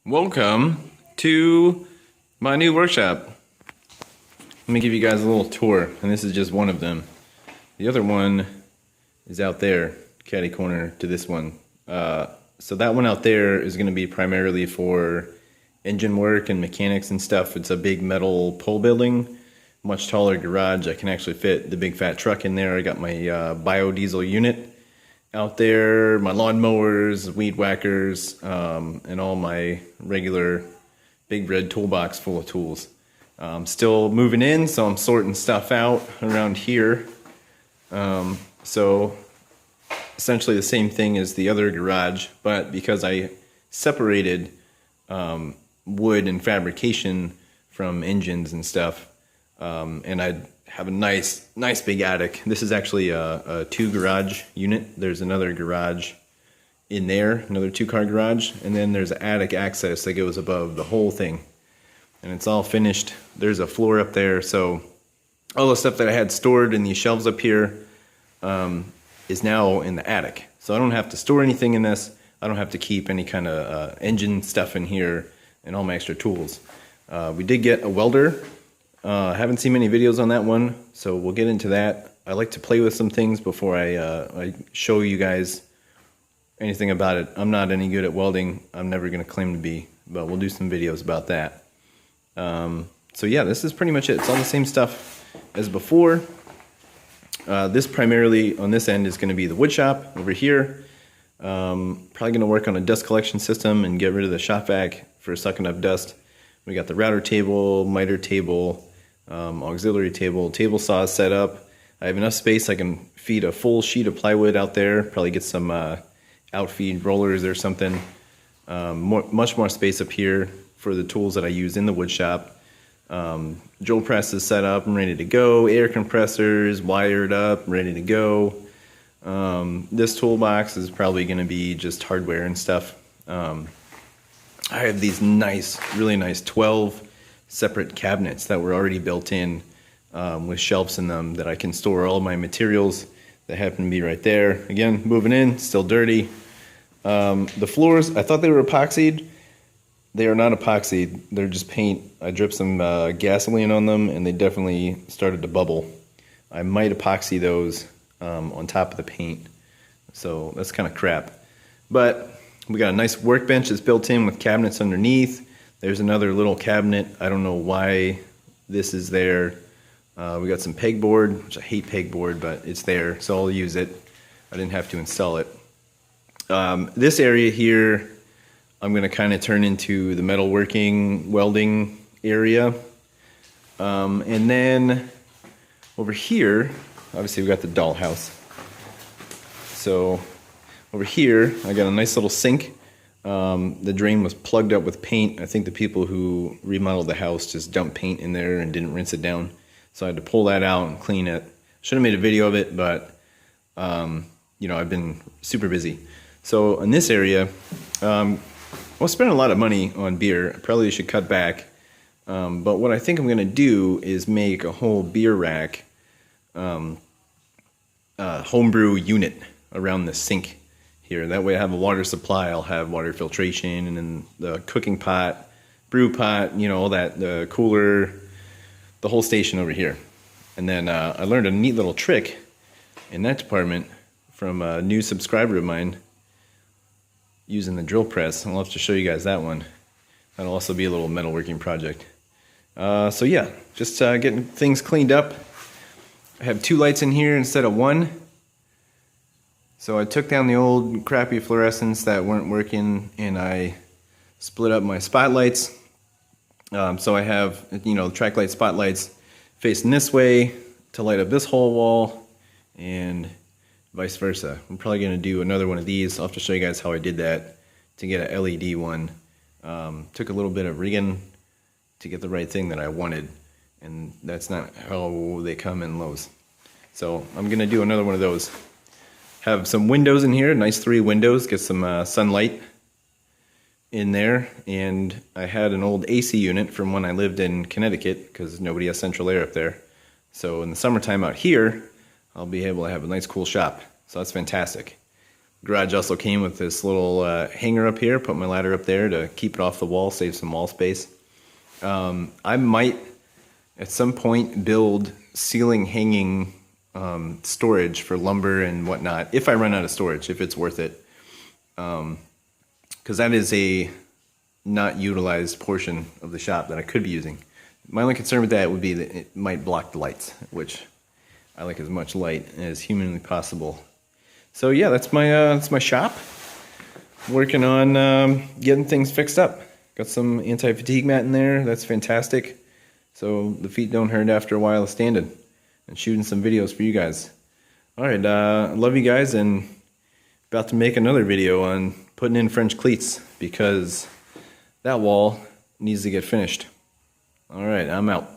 Welcome to my new workshop. Let me give you guys a little tour, and this is just one of them. The other one is out there, catty corner to this one. So that one out there is going to be primarily for engine work and mechanics and stuff. It's a big metal pole building, much taller garage. I can actually fit the big fat truck in there. I got my biodiesel unit out there, my lawnmowers, weed whackers, and all my regular big red toolbox full of tools. Still moving in, so I'm sorting stuff out around here. So essentially the same thing as the other garage, but because I separated wood and fabrication from engines and stuff, and I have a nice big attic. This is actually a 2-garage unit. There's another garage in there, another 2-car garage, and then there's an attic access that goes above the whole thing. And it's all finished. There's a floor up there, so all the stuff that I had stored in these shelves up here is now in the attic. So I don't have to store anything in this. I don't have to keep any kind of engine stuff in here and all my extra tools. We did get a welder. Haven't seen many videos on that one, so we'll get into that. I like to play with some things before I show you guys anything about it. I'm not any good at welding. I'm never going to claim to be, but we'll do some videos about that. So yeah, this is pretty much it. It's all the same stuff as before. This primarily on this end is going to be the wood shop over here. Probably going to work on a dust collection system and get rid of the shop vac for sucking up dust. We got the router table, miter table, auxiliary table saw set up. I have enough space I can feed a full sheet of plywood out there, probably get some outfeed rollers or something. Much more space up here for the tools that I use in the wood shop. Drill press is set up and ready to go. Air compressors wired up, ready to go. This toolbox is probably going to be just hardware and stuff. I have these really nice 12 separate cabinets that were already built in with shelves in them that I can store all my materials that happen to be right there. Again, moving in, still dirty. The floors, I thought they were epoxied. They are not epoxied. They're just paint. I dripped some gasoline on them and they definitely started to bubble. I might epoxy those on top of the paint. So that's kind of crap. But we got a nice workbench that's built in with cabinets underneath. There's another little cabinet. I don't know why this is there. We got some pegboard, which I hate pegboard, but it's there, so I'll use it. I didn't have to install it. This area here, I'm going to kind of turn into the metalworking, welding area. And then over here, obviously we got the dollhouse. So over here, I got a nice little sink. The drain was plugged up with paint. I think the people who remodeled the house just dumped paint in there and didn't rinse it down. So I had to pull that out and clean it. Should have made a video of it, but you know, I've been super busy. So in this area, well, spending a lot of money on beer. I probably should cut back. But what I think I'm going to do is make a whole beer rack homebrew unit around the sink here. That way I have a water supply. I'll have water filtration and then the cooking pot, brew pot, you know, all that, the cooler, the whole station over here. And then I learned a neat little trick in that department from a new subscriber of mine using the drill press. I'll have to show you guys that one. That'll also be a little metalworking project. So yeah, just getting things cleaned up. I have 2 lights in here instead of 1. So I took down the old crappy fluorescents that weren't working and I split up my spotlights. So I have, you know, track light spotlights facing this way to light up this whole wall and vice versa. I'm probably going to do another one of these. I'll have to show you guys how I did that to get an LED one. Took a little bit of rigging to get the right thing that I wanted, and that's not how they come in Lowe's. So I'm going to do another one of those. Have some windows in here, nice 3 windows, get some sunlight in there. And I had an old AC unit from when I lived in Connecticut because nobody has central air up there. So in the summertime out here, I'll be able to have a nice cool shop. So that's fantastic. Garage also came with this little hanger up here. Put my ladder up there to keep it off the wall, save some wall space. I might at some point build ceiling hanging storage for lumber and whatnot if I run out of storage, if it's worth it. Because that is a not utilized portion of the shop that I could be using. My only concern with that would be that it might block the lights, which I like as much light as humanly possible. So yeah, that's my shop. Working on getting things fixed up. Got some anti-fatigue mat in there. That's fantastic. So the feet don't hurt after a while of standing and shooting some videos for you guys. All right, love you guys, and about to make another video on putting in French cleats because that wall needs to get finished. All right, I'm out.